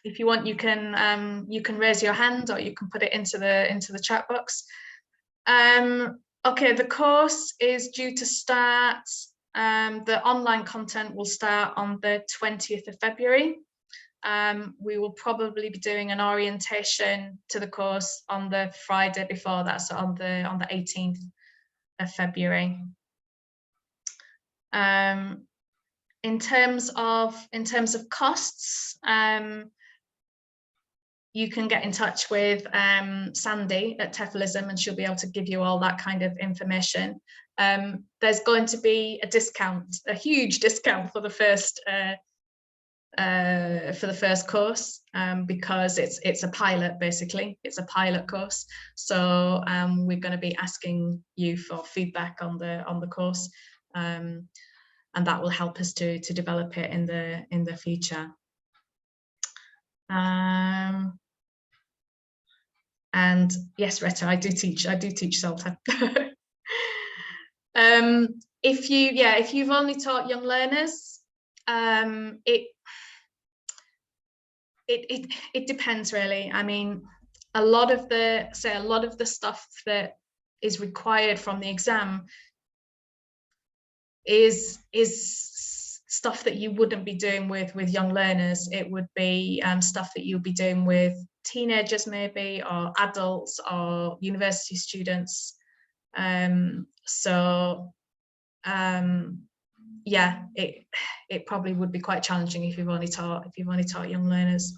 If you want, you can raise your hand, or you can put it into the chat box. Okay, the course is due to start. The online content will start on the 20th of February. We will probably be doing an orientation to the course on the Friday before that, so on the 18th of February. In terms of costs, you can get in touch with Sandy at TEFLism, and she'll be able to give you all that kind of information. There's going to be a discount, a huge discount for the first course, because it's a pilot, basically. It's a pilot course. So we're going to be asking you for feedback on the course, and that will help us to develop it in the future. And yes, Retta, I do teach CELTA. If you've only taught young learners, it depends really. I mean, a lot of the stuff that is required from the exam is stuff that you wouldn't be doing with young learners. It would be stuff that you'll be doing with teenagers maybe, or adults, or university students. Yeah, it probably would be quite challenging if you've only taught young learners.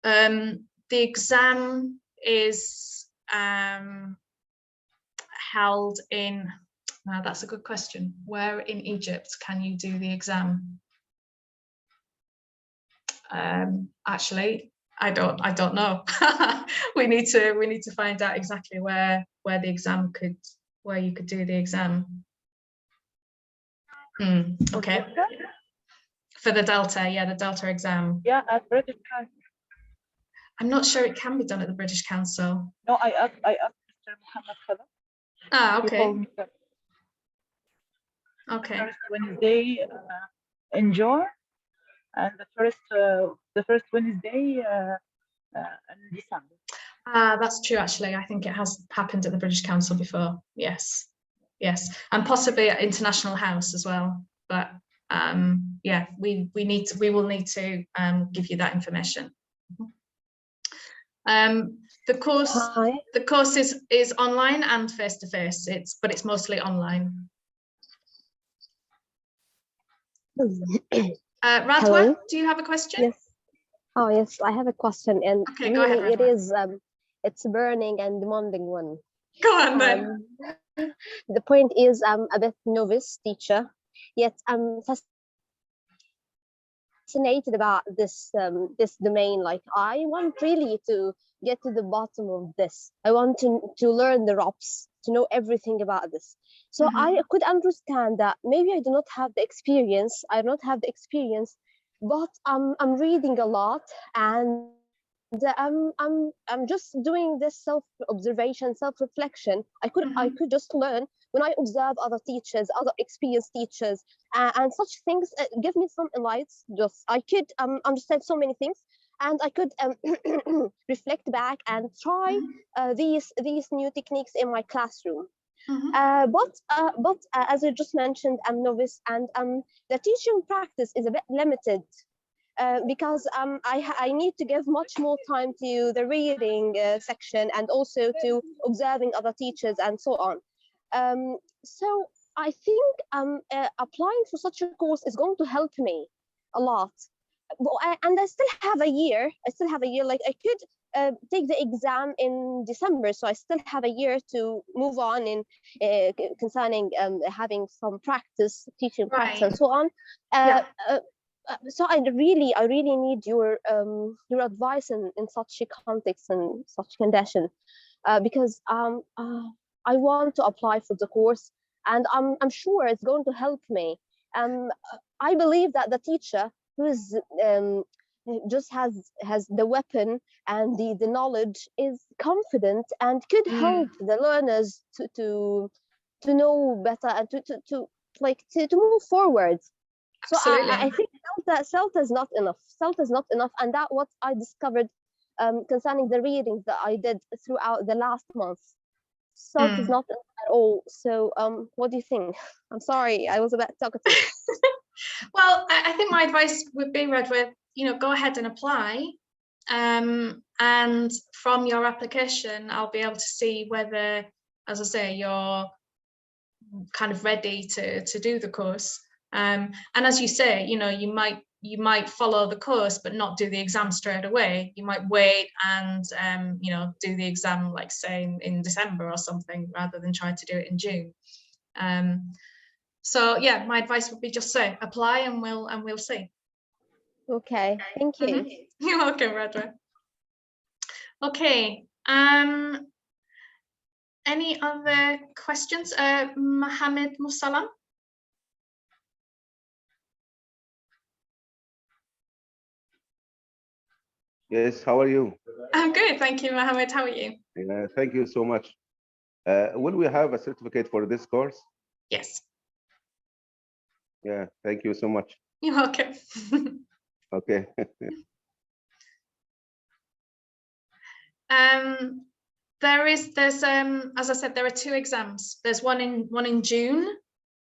The exam is held in. Now that's a good question. Where in Egypt can you do the exam? Actually, I don't know. we need to find out exactly where the exam where you could do the exam. Okay. For the Delta, yeah, the Delta exam. Yeah, at British Council. I'm not sure it can be done at the British Council. No, I asked Mr. Muhammad Khalaf. Ah, okay. Okay. First Wednesday in June, and the first Wednesday in December. That's true, actually. I think it has happened at the British Council before. Yes, and possibly at International House as well. But yeah, we will need to give you that information. The course is online and face to face. But it's mostly online. Radwa, Hello? do you have a question? Yes. Oh, yes, I have a question, and Okay, go ahead, really it Radwa. is it's a burning and demanding one. Go on then. The point is, I'm a bit novice teacher, yet I'm fascinated about this domain. Like, I want really to get to the bottom of this. I want to learn the ropes, to know everything about this. So I could understand that maybe I do not have the experience. But I'm reading a lot, and I'm just doing this self-observation, self-reflection. I could just learn when I observe other teachers, other experienced teachers, and such things give me some insights. Just I could understand so many things, and I could reflect back and try these new techniques in my classroom. But as I just mentioned, I'm novice, and the teaching practice is a bit limited. Because I need to give much more time to the reading section, and also to observing other teachers and so on. So I think applying for such a course is going to help me a lot. And I still have a year. Like, I could take the exam in December, so I still have a year to move on in concerning having some practice, teaching practice, and so on. So I really need your advice in such a context and such condition, because I want to apply for the course, and I'm sure it's going to help me. I believe that the teacher who is just has the weapon and the knowledge is confident and could help the learners to know better, and like to move forward. So Absolutely. I think CELTA is not enough. CELTA is not enough, and that what I discovered concerning the readings that I did throughout the last month. CELTA is not enough at all. So what do you think? I'm sorry, I was a bit talkative. Well, I think my advice would be, Redwa, you know, go ahead and apply. And from your application, I'll be able to see whether, as I say, you're kind of ready to do the course. And as you say, you know, you might follow the course but not do the exam straight away. You might wait and you know, do the exam, like say in December or something, rather than try to do it in June. So yeah, my advice would be just say apply, and we'll see. Okay, thank you. You're welcome, Redwa. Okay. Any other questions? Mohammed Musalam. Yes, how are you? I'm good, thank you, Mohammed. How are you? Yeah, thank you so much. Will we have a certificate for this course? Yes. Yeah, thank you so much. You're welcome. Okay. There's as I said, there are 2 exams. There's one in June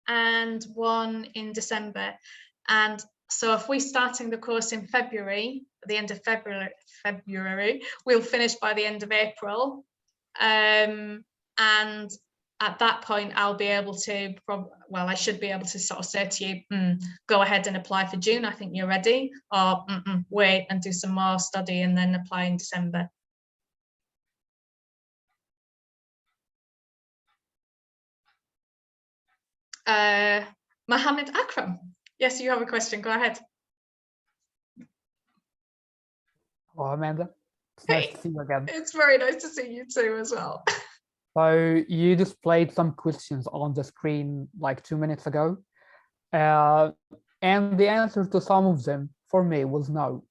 and one in December. And so if we're starting the course in February, at the end of February, we'll finish by the end of April. And at that point, I'll be able to, I should be able to sort of say to you, go ahead and apply for June, I think you're ready, or wait and do some more study and then apply in December. Mohammed Akram, yes, you have a question, go ahead. Hello, Amanda. It's nice to see you again. It's very nice to see you too as well. So you displayed some questions on the screen like 2 minutes ago. And the answer to some of them for me was no.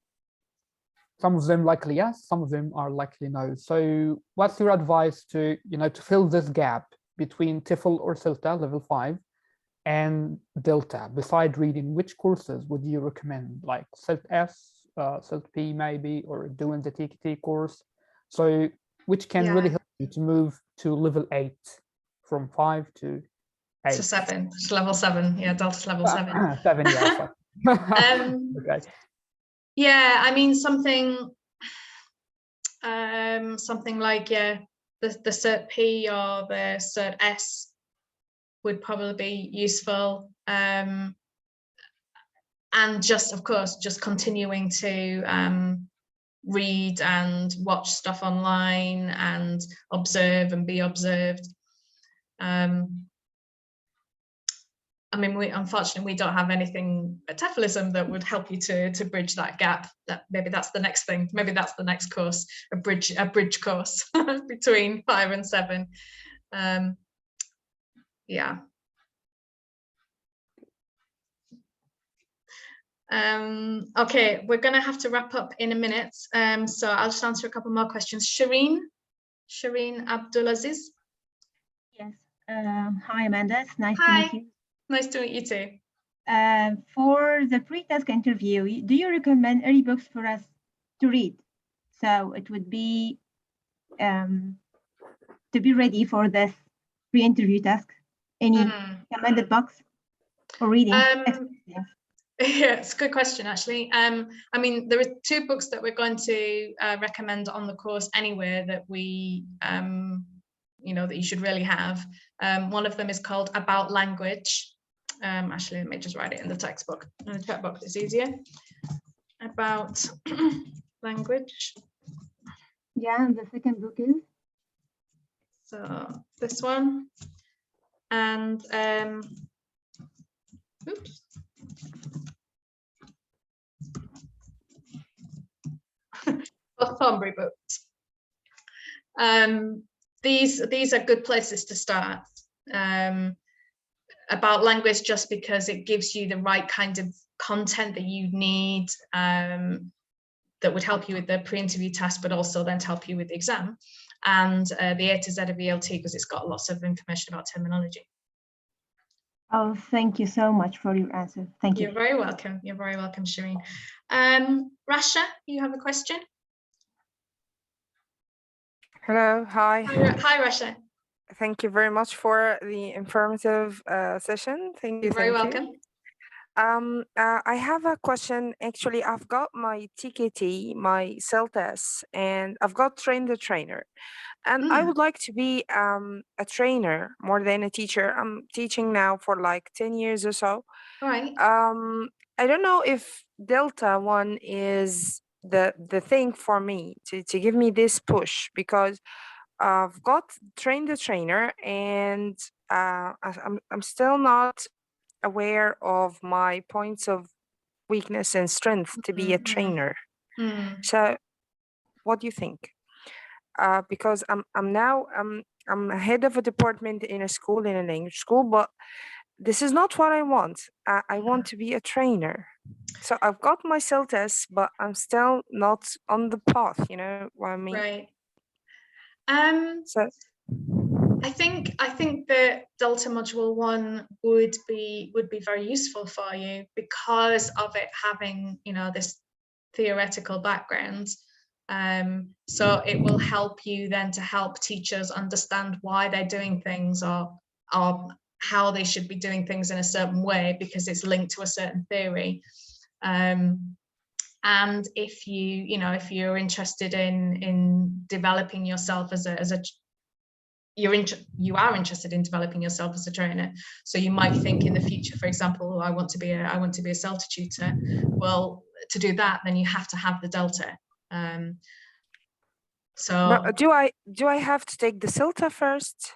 Some of them likely yes, some of them are likely no. So what's your advice to, to fill this gap between TEFL or CELTA level 5 and Delta? Beside reading, which courses would you recommend, like CELT-S, CELT-P maybe, or doing the TKT course? So which can really help you to move to level 8 from 5 to 8. To 7, to level 7, yeah, Delta's level 7. 7, yeah. Okay. Yeah, I mean something like the CERT-P or the CERT-S would probably be useful, and just of course just continuing to read and watch stuff online and observe and be observed. I mean, unfortunately we don't have anything at TEFLism that would help you to bridge that gap. That maybe that's the next thing. Maybe that's the next course, a bridge course between 5 and 7. Yeah. Okay, we're going to have to wrap up in a minute. So I'll just answer a couple more questions. Shireen Abdulaziz. Yes. Hi, Amanda. It's nice to meet you. Nice to meet you too. For the pre-task interview, do you recommend any books for us to read? So it would be to be ready for this pre-interview task. Any recommended books for reading? Yeah, it's a good question, actually. I mean, there are 2 books that we're going to recommend on the course anyway that we, that you should really have. One of them is called About Language. Actually, let me just write it in the textbook. In the textbook, it's easier. About Language. Yeah, and the second book is? So this one. And, oops. Both Thornbury books. These are good places to start. About Language, just because it gives you the right kind of content that you need, that would help you with the pre-interview task, but also then to help you with the exam. And the A to Z of ELT, because it's got lots of information about terminology. Oh, thank you so much for your answer. Thank you. You're very welcome. You're very welcome, Shireen. Rasha, you have a question? Hello, hi. Hi, Rasha. Thank you very much for the informative session. Thank you. You're very welcome. I have a question. Actually, I've got my TKT, my CELTES, and I've got Train the Trainer. And I would like to be a trainer more than a teacher. I'm teaching now for like 10 years or so. Right. I don't know if Delta One is the thing for me to give me this push, because I've got Train the Trainer, and I'm still not aware of my points of weakness and strength to be a trainer. So what do you think? Because I'm now I'm head of a department in a school, in a language school, but this is not what I want. I want to be a trainer. So I've got my CELTES, but I'm still not on the path, you know what I mean? Right. So I think that Delta Module 1 would be very useful for you because of it having, you know, this theoretical background. So it will help you then to help teachers understand why they're doing things, or how they should be doing things in a certain way, because it's linked to a certain theory. And if you're interested in developing yourself as a you are interested in developing yourself as a trainer, so you might think in the future, for example, I want to be a CELTA tutor. Well, to do that, then you have to have the Delta. So but do I have to take the CELTA first?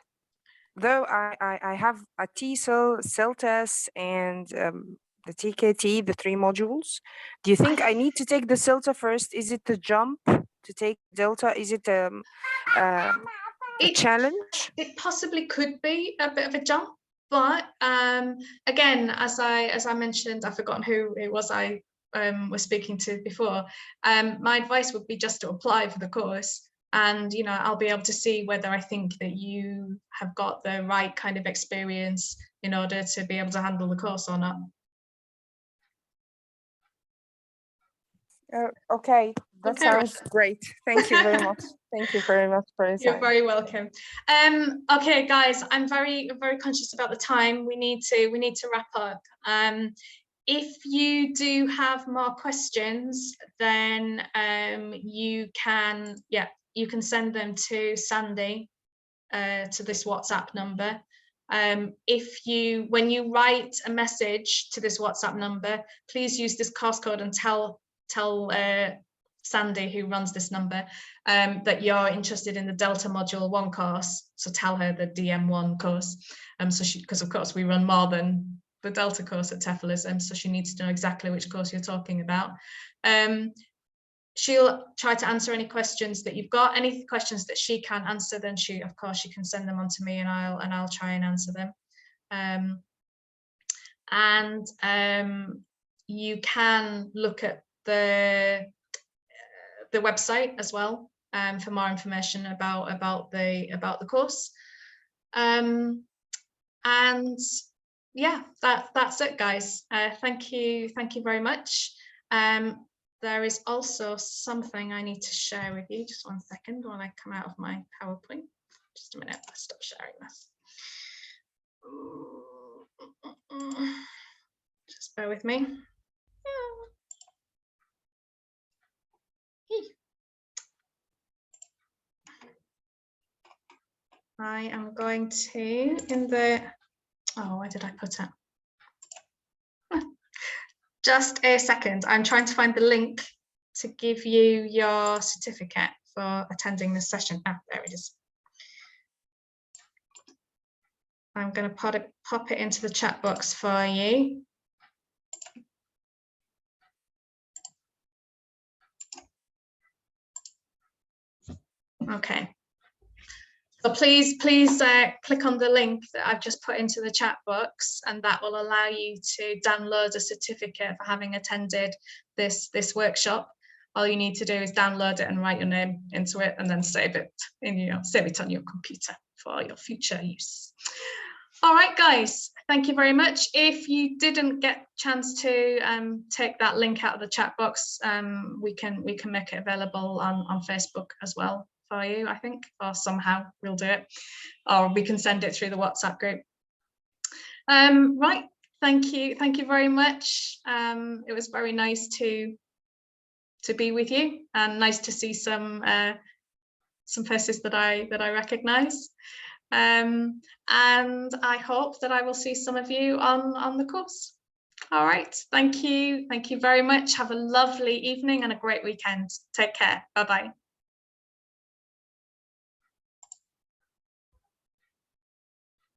Though I have a TESOL, CELTES, and the TKT, the 3 modules. Do you think I need to take the CELTA first? Is it the jump to take Delta? Is it a challenge? It possibly could be a bit of a jump, but again, as I mentioned, I've forgotten who it was I was speaking to before. My advice would be just to apply for the course, and I'll be able to see whether I think that you have got the right kind of experience in order to be able to handle the course or not. Okay, that sounds great. Thank you very much. Thank you very much for your time. You're very welcome. Okay, guys, I'm very conscious about the time. We need to wrap up. If you do have more questions, then you can send them to Sandy, to this WhatsApp number. When you write a message to this WhatsApp number, please use this course code and tell Sandy, who runs this number, that you're interested in the Delta Module 1 course. So tell her the DM1 course. Because of course we run more than the Delta course at TEFLism, so she needs to know exactly which course you're talking about. She'll try to answer any questions that you've got. Any questions that she can't answer, then of course she can send them on to me, and I'll try and answer them. You can look at the website as well for more information about the course. And yeah, that's it, guys. Thank you very much. There is also something I need to share with you. Just one second while I come out of my PowerPoint. Just a minute, let's stop sharing this. Just bear with me. I am going to, where did I put it? Just a second, I'm trying to find the link to give you your certificate for attending this session. There it is. I'm going to pop it into the chat box for you. Okay. So please click on the link that I've just put into the chat box, and that will allow you to download a certificate for having attended this workshop. All you need to do is download it and write your name into it, and then save it on your computer for your future use. All right, guys, Thank you very much. If you didn't get a chance to take that link out of the chat box, we can make it available on Facebook as well for you, I think, or somehow we'll do it, or we can send it through the WhatsApp group. Right, thank you very much. It was very nice to be with you, and nice to see some faces that I recognize. And I hope that I will see some of you on the course. All right, thank you very much. Have a lovely evening and a great weekend. Take care. Bye-bye.